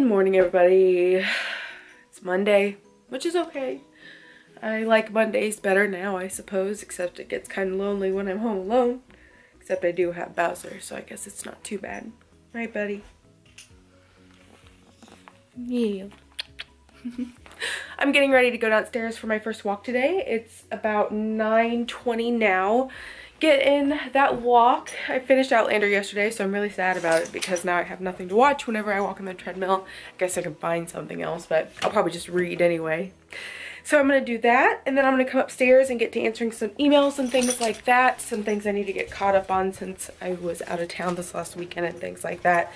morning, everybody. It's Monday, which is okay. I like Mondays better now, I suppose, except it gets kind of lonely when I'm home alone. Except I do have Bowser, so I guess it's not too bad. Right, buddy? Yeah. I'm getting ready to go downstairs for my first walk today. It's about 9:20 now. Get in that walk. I finished Outlander yesterday, so I'm really sad about it because now I have nothing to watch whenever I walk on the treadmill. I guess I can find something else, but I'll probably just read anyway. So I'm gonna do that, and then I'm gonna come upstairs and get to answering some emails and things like that. Some things I need to get caught up on since I was out of town this last weekend and things like that.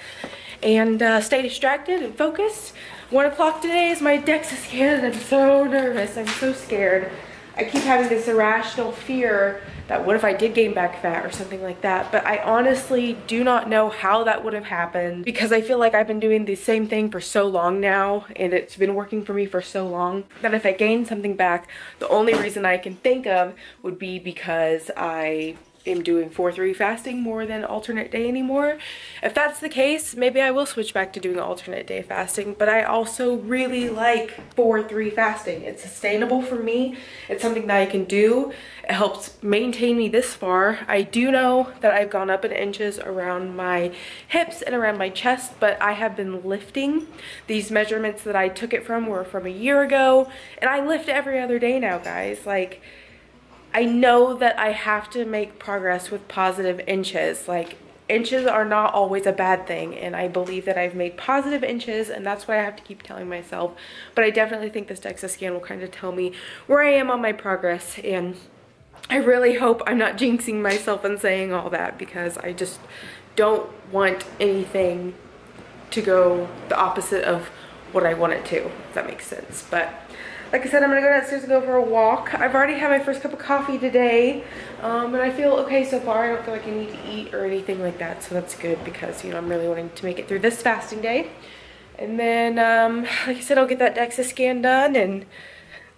And stay distracted and focused. 1 o'clock today is my DEXA scan, and I'm so nervous. I'm so scared. I keep having this irrational fear that what if I did gain back fat or something like that, but I honestly do not know how that would have happened because I feel like I've been doing the same thing for so long now and it's been working for me for so long that if I gain something back, the only reason I can think of would be because I am doing 4-3 fasting more than alternate day anymore. If that's the case, maybe I will switch back to doing alternate day fasting, but I also really like 4-3 fasting. It's sustainable for me. It's something that I can do. It helps maintain me this far. I do know that I've gone up in inches around my hips and around my chest, but I have been lifting. These measurements that I took it from were from a year ago, and I lift every other day now, guys. Like, I know that I have to make progress with positive inches. Like, inches are not always a bad thing, and I believe that I've made positive inches, and that's what I have to keep telling myself. But I definitely think this DEXA scan will kind of tell me where I am on my progress, and I really hope I'm not jinxing myself and saying all that because I just don't want anything to go the opposite of what I want it to, if that makes sense. But like I said, I'm gonna go downstairs and go for a walk. I've already had my first cup of coffee today, and I feel okay so far. I don't feel like I need to eat or anything like that, so that's good because, you know, I'm really wanting to make it through this fasting day. And then, like I said, I'll get that DEXA scan done, and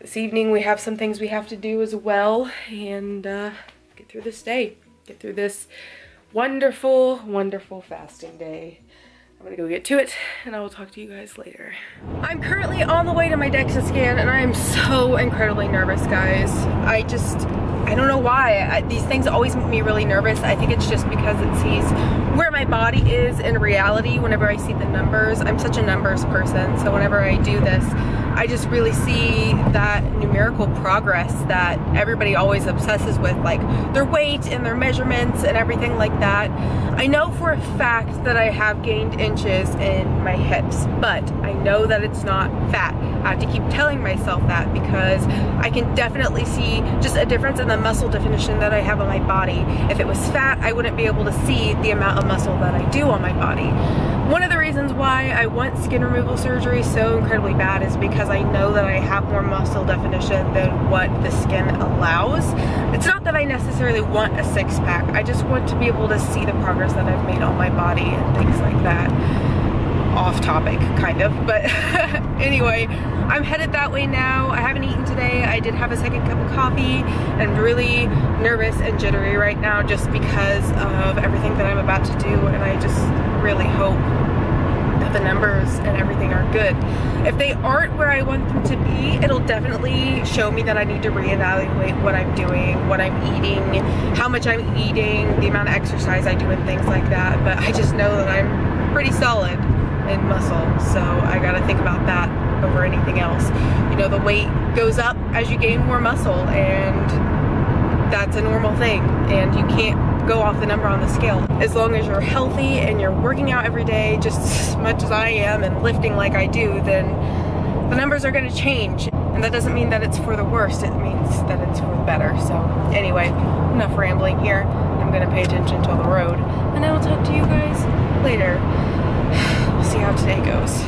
this evening we have some things we have to do as well, and get through this day, get through this wonderful, wonderful fasting day. I'm gonna go get to it, and I will talk to you guys later. I'm currently on the way to my DEXA scan, and I am so incredibly nervous, guys. I don't know why. These things always make me really nervous. I think it's just because it sees where my body is in reality whenever I see the numbers. I'm such a numbers person, so whenever I do this, I just really see that numerical progress that everybody always obsesses with, like their weight and their measurements and everything like that. I know for a fact that I have gained inches in my hips, but I know that it's not fat. I have to keep telling myself that because I can definitely see just a difference in the muscle definition that I have on my body. If it was fat, I wouldn't be able to see the amount of muscle that I do on my body. One of the reasons why I want skin removal surgery so incredibly bad is because I know that I have more muscle definition than what the skin allows. It's not that I necessarily want a six-pack. I just want to be able to see the progress that I've made on my body and things like that. Off topic, kind of, but anyway, I'm headed that way now. I haven't eaten today. I did have a second cup of coffee. I'm really nervous and jittery right now just because of everything that I'm about to do, and I just really hope that the numbers and everything are good. If they aren't where I want them to be, it'll definitely show me that I need to reevaluate what I'm doing, what I'm eating, how much I'm eating, the amount of exercise I do and things like that. But I just know that I'm pretty solid in muscle, so I gotta think about that over anything else. You know, the weight goes up as you gain more muscle, and that's a normal thing, and you can't go off the number on the scale. As long as you're healthy and you're working out every day just as much as I am and lifting like I do, then the numbers are gonna change, and that doesn't mean that it's for the worst, it means that it's for the better. So anyway, enough rambling here. I'm gonna pay attention to the road, and I will talk to you guys later. We'll see how today goes.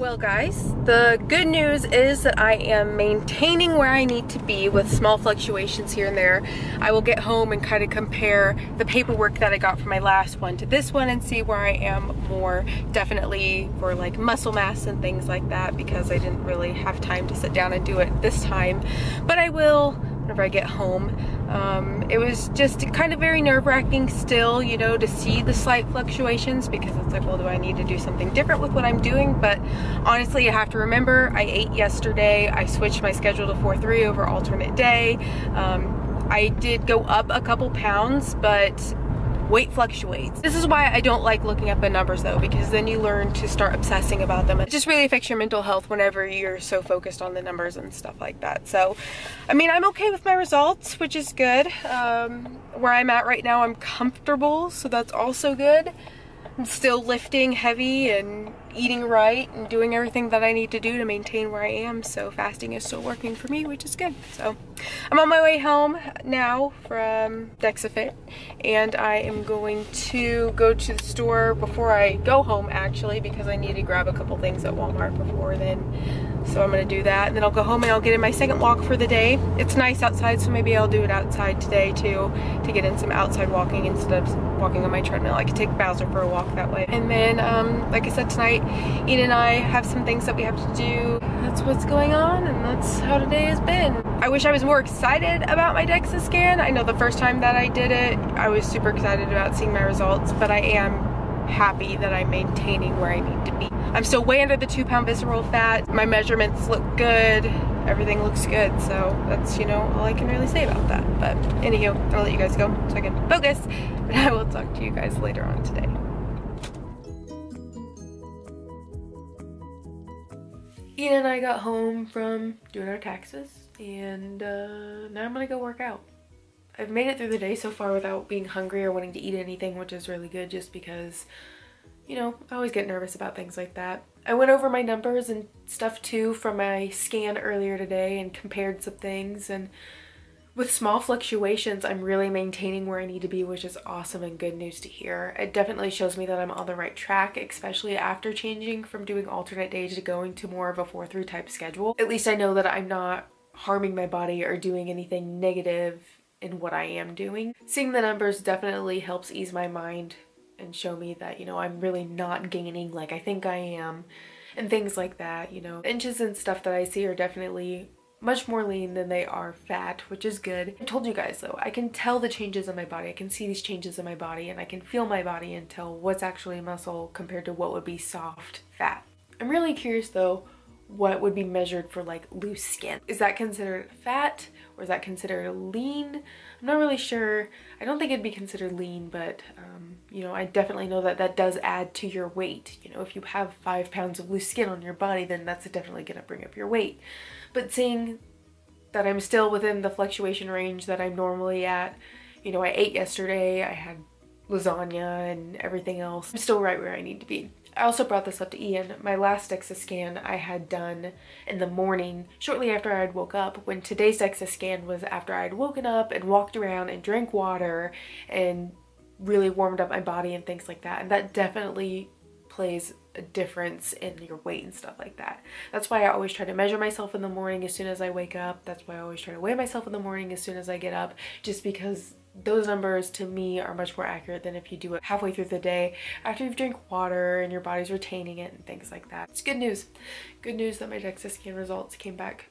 Well guys, the good news is that I am maintaining where I need to be with small fluctuations here and there. I will get home and kind of compare the paperwork that I got from my last one to this one and see where I am more definitely for like muscle mass and things like that, because I didn't really have time to sit down and do it this time, but I will whenever I get home. It was just kind of very nerve-wracking still, you know, to see the slight fluctuations, because it's like, well, do I need to do something different with what I'm doing? But honestly, I have to remember, I ate yesterday. I switched my schedule to 4-3 over alternate day. I did go up a couple pounds, but weight fluctuates. This is why I don't like looking at the numbers though, because then you learn to start obsessing about them. It just really affects your mental health whenever you're so focused on the numbers and stuff like that. So, I mean, I'm okay with my results, which is good. Where I'm at right now, I'm comfortable, so that's also good. I'm still lifting heavy and eating right and doing everything that I need to do to maintain where I am, so fasting is still working for me, which is good. So I'm on my way home now from DexaFit, and I am going to go to the store before I go home actually, because I need to grab a couple things at Walmart before then. So I'm gonna do that, and then I'll go home and I'll get in my second walk for the day. It's nice outside, so maybe I'll do it outside today too, to get in some outside walking instead of walking on my treadmill. I could take Bowser for a walk that way. And then, like I said, tonight, Ian and I have some things that we have to do. That's what's going on, and that's how today has been. I wish I was more excited about my DEXA scan. I know the first time that I did it, I was super excited about seeing my results, but I am happy that I'm maintaining where I need to be. I'm still way under the 2-pound visceral fat. My measurements look good. Everything looks good. So that's, you know, all I can really say about that. But anywho, I'll let you guys go so I can focus. And I will talk to you guys later on today. Ian and I got home from doing our taxes, and now I'm gonna go work out. I've made it through the day so far without being hungry or wanting to eat anything, which is really good, just because, you know, I always get nervous about things like that. I went over my numbers and stuff too from my scan earlier today and compared some things, and with small fluctuations, I'm really maintaining where I need to be, which is awesome and good news to hear. It definitely shows me that I'm on the right track, especially after changing from doing alternate days to going to more of a 4-3 type schedule. At least I know that I'm not harming my body or doing anything negative in what I am doing. Seeing the numbers definitely helps ease my mind and show me that, you know, I'm really not gaining like I think I am, and things like that. You know, inches and stuff that I see are definitely much more lean than they are fat, which is good. I told you guys though, I can tell the changes in my body. I can see these changes in my body, and I can feel my body and tell what's actually muscle compared to what would be soft fat. I'm really curious though, what would be measured for like loose skin. Is that considered fat, or is that considered lean? I'm not really sure. I don't think it'd be considered lean, but you know, I definitely know that that does add to your weight. You know, if you have 5 pounds of loose skin on your body, then that's definitely gonna bring up your weight. But seeing that I'm still within the fluctuation range that I'm normally at, you know, I ate yesterday, I had lasagna and everything else. I'm still right where I need to be. I also brought this up to Ian. My last DEXA scan I had done in the morning, shortly after I had woke up, when today's DEXA scan was after I had woken up and walked around and drank water and really warmed up my body and things like that. And that definitely plays a difference in your weight and stuff like that. That's why I always try to measure myself in the morning as soon as I wake up. That's why I always try to weigh myself in the morning as soon as I get up, just because those numbers to me are much more accurate than if you do it halfway through the day after you've drank water and your body's retaining it and things like that. It's good news. Good news that my DEXA scan results came back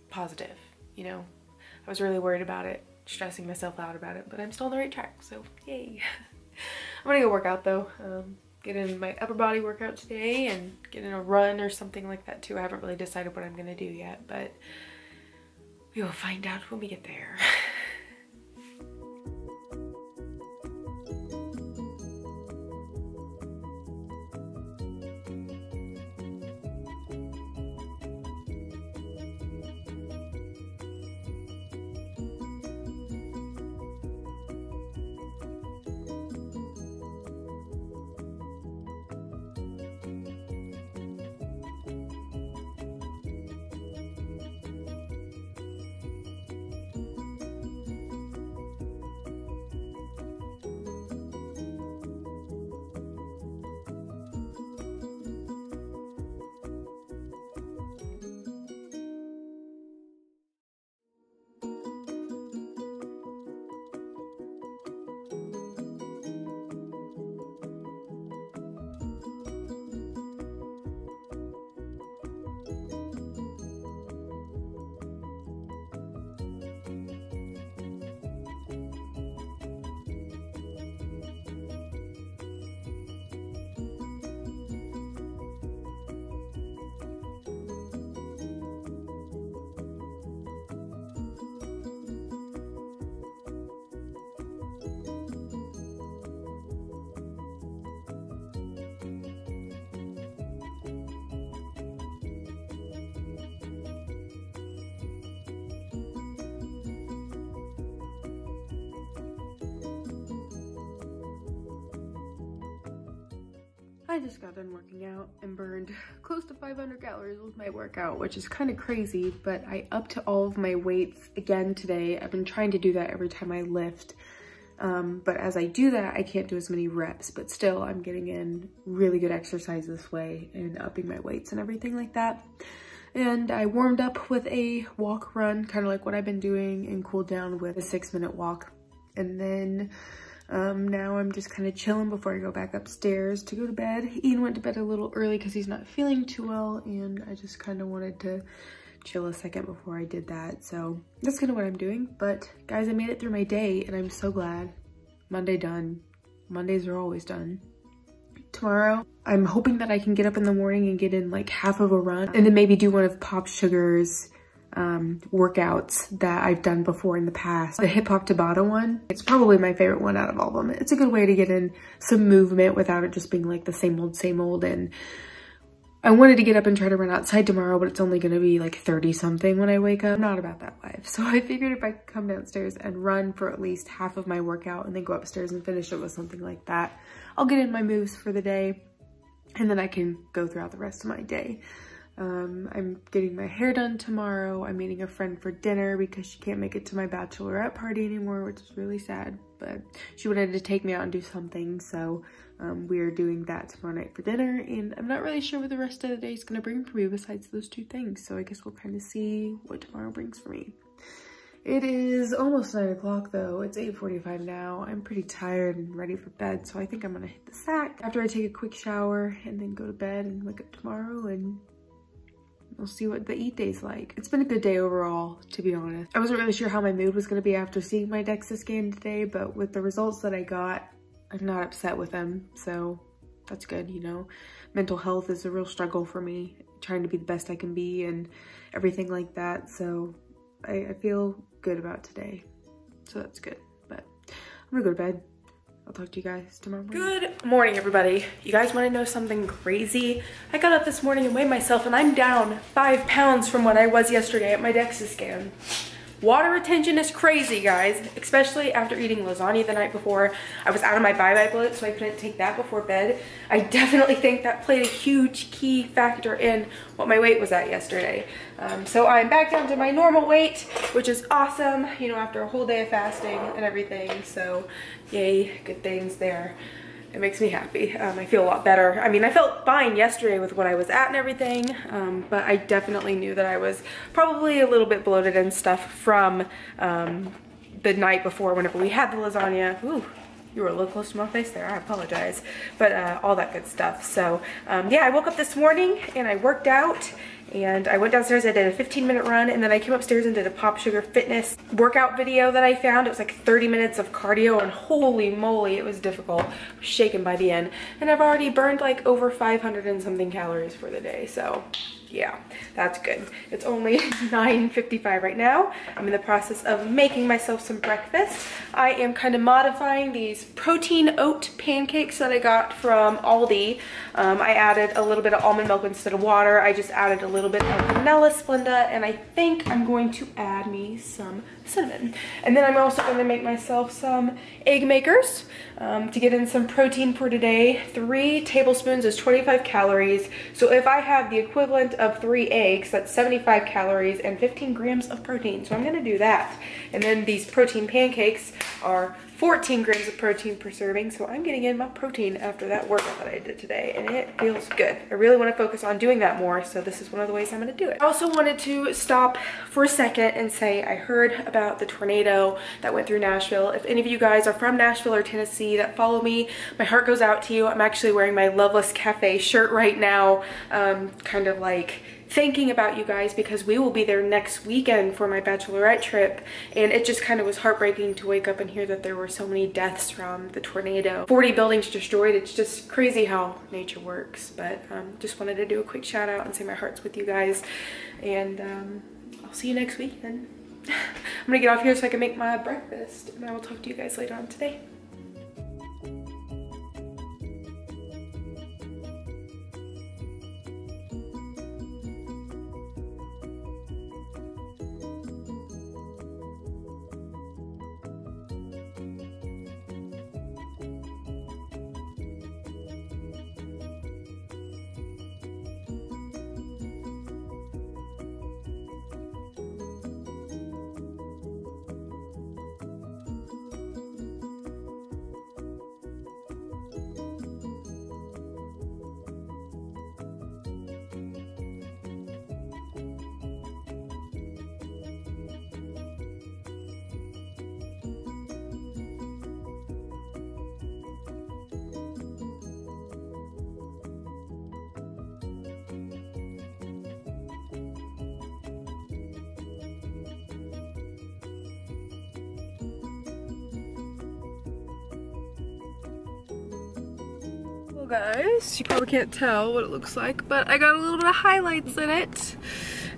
positive. You know, I was really worried about it, stressing myself out about it, but I'm still on the right track, so yay. I'm gonna go work out though. Get in my upper body workout today and get in a run or something like that too. I haven't really decided what I'm gonna do yet, but we will find out when we get there. I just got done working out and burned close to 500 calories with my workout, which is kind of crazy, but I upped all of my weights again today. I've been trying to do that every time I lift, but as I do that, I can't do as many reps, but still I'm getting in really good exercise this way and upping my weights and everything like that. And I warmed up with a walk run, kind of like what I've been doing, and cooled down with a 6-minute walk. And then now I'm just kind of chilling before I go back upstairs to go to bed. Ian went to bed a little early because he's not feeling too well, and I just kind of wanted to chill a second before I did that. So that's kind of what I'm doing. But guys, I made it through my day and I'm so glad. Monday done. Mondays are always done. Tomorrow, I'm hoping that I can get up in the morning and get in like half of a run and then maybe do one of Pop Sugar's workouts that I've done before in the past. The hip hop Tabata one, it's probably my favorite one out of all of them. It's a good way to get in some movement without it just being like the same old. And I wanted to get up and try to run outside tomorrow, but it's only gonna be like 30 something when I wake up. I'm not about that life. So I figured if I could come downstairs and run for at least half of my workout and then go upstairs and finish it with something like that, I'll get in my moves for the day and then I can go throughout the rest of my day. I'm getting my hair done tomorrow. I'm meeting a friend for dinner because she can't make it to my bachelorette party anymore, which is really sad, but she wanted to take me out and do something. So we are doing that tomorrow night for dinner, and I'm not really sure what the rest of the day is going to bring for me besides those two things. So I guess we'll kind of see what tomorrow brings for me. It is almost 9 o'clock though. It's 8:45 now. I'm pretty tired and ready for bed, so I think I'm gonna hit the sack after I take a quick shower and then go to bed and wake up tomorrow, and we'll see what the eat day's like. It's been a good day overall, to be honest. I wasn't really sure how my mood was gonna be after seeing my DEXA scan today, but with the results that I got, I'm not upset with them, so that's good, you know. Mental health is a real struggle for me, trying to be the best I can be and everything like that, so I feel good about today, so that's good. But I'm gonna go to bed. I'll talk to you guys tomorrow morning. Good morning, everybody. You guys want to know something crazy? I got up this morning and weighed myself and I'm down 5 pounds from what I was yesterday at my DEXA scan. Water retention is crazy, guys, especially after eating lasagna the night before. I was out of my bye-bye bloat, so I couldn't take that before bed. I definitely think that played a huge key factor in what my weight was at yesterday. So I'm back down to my normal weight, which is awesome, you know, after a whole day of fasting and everything. So yay, good things there. It makes me happy. I feel a lot better. I mean, I felt fine yesterday with what I was at and everything, but I definitely knew that I was probably a little bit bloated and stuff from the night before whenever we had the lasagna. Ooh, you were a little close to my face there. I apologize. But all that good stuff. So yeah, I woke up this morning and I worked out. And I went downstairs, I did a 15-minute run, and then I came upstairs and did a Pop Sugar fitness workout video that I found. It was like 30 minutes of cardio, and holy moly, it was difficult. I was shaken by the end. And I've already burned like over 500 and something calories for the day, so yeah, that's good. It's only 9:55 right now. I'm in the process of making myself some breakfast. I am kind of modifying these protein oat pancakes that I got from Aldi. I added a little bit of almond milk instead of water. I just added a little bit of vanilla Splenda, and I think I'm going to add me some cinnamon. And then I'm also going to make myself some egg makers to get in some protein for today. 3 tablespoons is 25 calories. So if I have the equivalent of 3 eggs, that's 75 calories and 15 grams of protein. So I'm going to do that. And then these protein pancakes are 14 grams of protein per serving, so I'm getting in my protein after that workout that I did today, and it feels good. I really want to focus on doing that more, so this is one of the ways I'm going to do it. I also wanted to stop for a second and say I heard about the tornado that went through Nashville. If any of you guys are from Nashville or Tennessee that follow me, my heart goes out to you. I'm actually wearing my Loveless Cafe shirt right now, kind of like thinking about you guys because we will be there next weekend for my bachelorette trip, and it just kind of was heartbreaking to wake up and hear that there were so many deaths from the tornado. 40 buildings destroyed. It's just crazy how nature works, but just wanted to do a quick shout out and say my heart's with you guys, and I'll see you next weekend. I'm gonna get off here so I can make my breakfast, and I will talk to you guys later on today. Well guys, you probably can't tell what it looks like, but I got a little bit of highlights in it.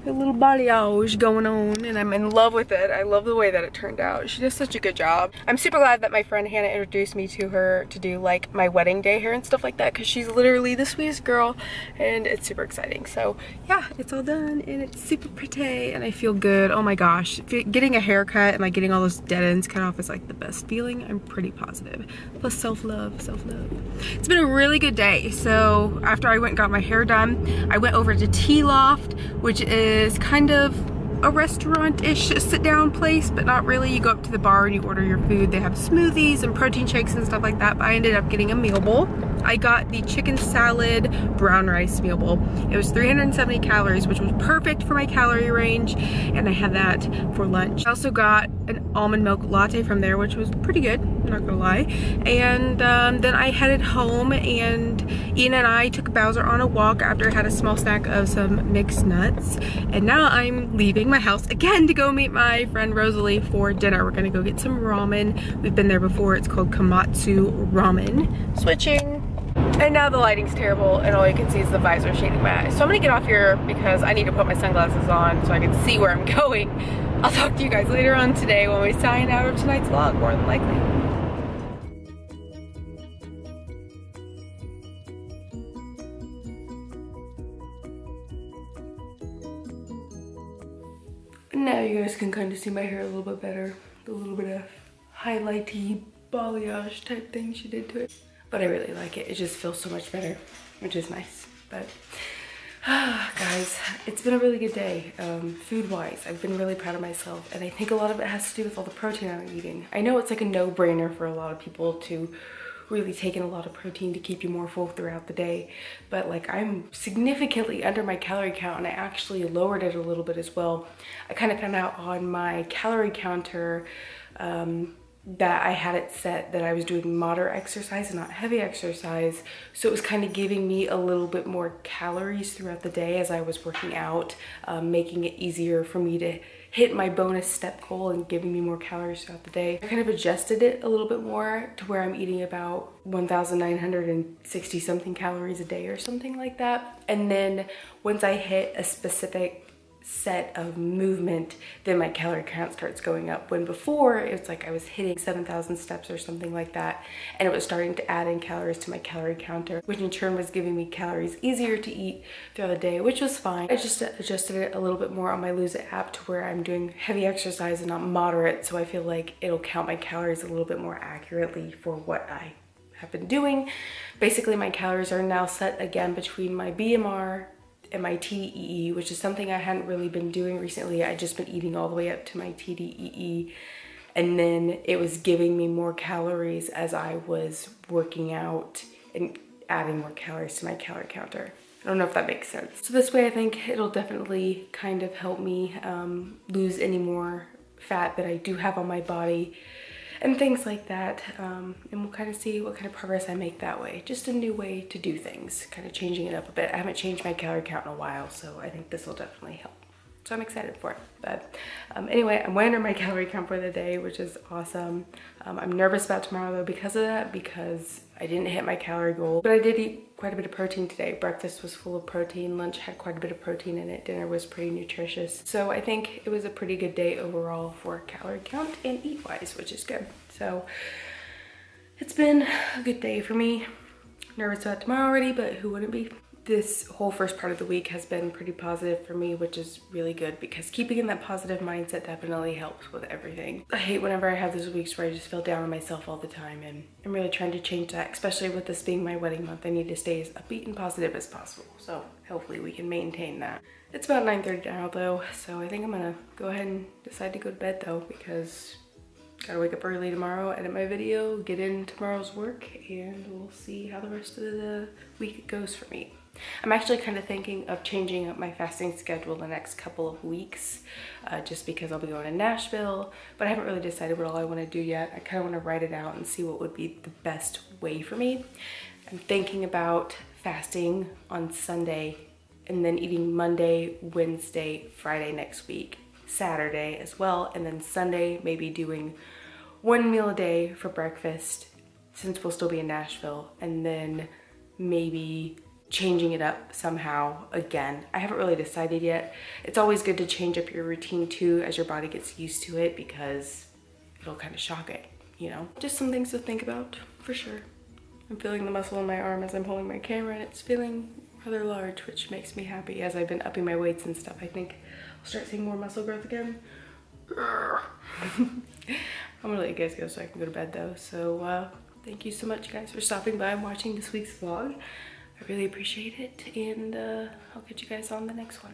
A little balayage going on, and I'm in love with it. I love the way that it turned out. She does such a good job. I'm super glad that my friend Hannah introduced me to her to do like my wedding day hair and stuff like that, because she's literally the sweetest girl and it's super exciting. So yeah, it's all done and it's super pretty and I feel good. Oh my gosh, getting a haircut and like getting all those dead ends cut off is like the best feeling. I'm pretty positive. Plus self-love, self-love. It's been a really good day. So after I went and got my hair done, I went over to Tea Loft, which is kind of a restaurant-ish sit-down place, but not really. You go up to the bar and you order your food. They have smoothies and protein shakes and stuff like that, but I ended up getting a meal bowl. I got the chicken salad brown rice meal bowl. It was 370 calories, which was perfect for my calorie range, and I had that for lunch. I also got an almond milk latte from there, which was pretty good, I'm not gonna lie. And then I headed home, and Ian and I took Bowser on a walk after I had a small snack of some mixed nuts. And now I'm leaving my house again to go meet my friend Rosalie for dinner. We're gonna go get some ramen. We've been there before. It's called Komatsu Ramen. Switching. And now the lighting's terrible and all you can see is the visor shading my eyes. So I'm gonna get off here because I need to put my sunglasses on so I can see where I'm going. I'll talk to you guys later on today when we sign out of tonight's vlog, more than likely. Now you guys can kind of see my hair a little bit better. The little bit of highlighty balayage type thing she did to it. But I really like it. It just feels so much better, which is nice. But guys, it's been a really good day. Food-wise, I've been really proud of myself, and I think a lot of it has to do with all the protein I'm eating. I know it's like a no-brainer for a lot of people to really take in a lot of protein to keep you more full throughout the day, but like I'm significantly under my calorie count, and I actually lowered it a little bit as well. I kind of found out on my calorie counter that I had it set that I was doing moderate exercise and not heavy exercise, so it was kind of giving me a little bit more calories throughout the day as I was working out, making it easier for me to hit my bonus step goal and giving me more calories throughout the day. I kind of adjusted it a little bit more to where I'm eating about 1,960 something calories a day or something like that. And then once I hit a specific set of movement, then my calorie count starts going up. When before it was like I was hitting 7,000 steps or something like that, and it was starting to add in calories to my calorie counter, which in turn was giving me calories easier to eat throughout the day, which was fine. I just adjusted it a little bit more on my Lose It app to where I'm doing heavy exercise and not moderate, so I feel like it'll count my calories a little bit more accurately for what I have been doing. Basically, my calories are now set again between my BMR and my TDEE, which is something I hadn't really been doing recently. I just been eating all the way up to my TDEE, and then it was giving me more calories as I was working out and adding more calories to my calorie counter. I don't know if that makes sense. So this way I think it'll definitely kind of help me lose any more fat that I do have on my body and things like that, and we'll kind of see what kind of progress I make that way. Just a new way to do things, kind of changing it up a bit. I haven't changed my calorie count in a while, so I think this will definitely help. So I'm excited for it. But anyway, I'm way under my calorie count for the day, which is awesome. I'm nervous about tomorrow though because of that, because I didn't hit my calorie goal, but I did eat quite a bit of protein today. Breakfast was full of protein, lunch had quite a bit of protein in it, dinner was pretty nutritious. So I think it was a pretty good day overall for calorie count and eat wise, which is good. So it's been a good day for me. Nervous about tomorrow already, but who wouldn't be? This whole first part of the week has been pretty positive for me, which is really good because keeping in that positive mindset definitely helps with everything. I hate whenever I have those weeks where I just feel down on myself all the time, and I'm really trying to change that, especially with this being my wedding month. I need to stay as upbeat and positive as possible, so hopefully we can maintain that. It's about 9:30 now though, so I think I'm gonna go ahead and decide to go to bed though, because gotta wake up early tomorrow, edit my video, get in tomorrow's work, and we'll see how the rest of the week goes for me. I'm actually kind of thinking of changing up my fasting schedule the next couple of weeks, just because I'll be going to Nashville, but I haven't really decided what all I want to do yet. I kind of want to write it out and see what would be the best way for me. I'm thinking about fasting on Sunday and then eating Monday, Wednesday, Friday next week, Saturday as well, and then Sunday maybe doing one meal a day for breakfast since we'll still be in Nashville, and then maybe changing it up somehow again. I haven't really decided yet. It's always good to change up your routine too as your body gets used to it, because it'll kind of shock it, you know? Just some things to think about for sure. I'm feeling the muscle in my arm as I'm holding my camera, and it's feeling rather large, which makes me happy. As I've been upping my weights and stuff, I think I'll start seeing more muscle growth again. I'm gonna let you guys go so I can go to bed though. So thank you so much guys for stopping by and watching this week's vlog. I really appreciate it, and I'll catch you guys on the next one.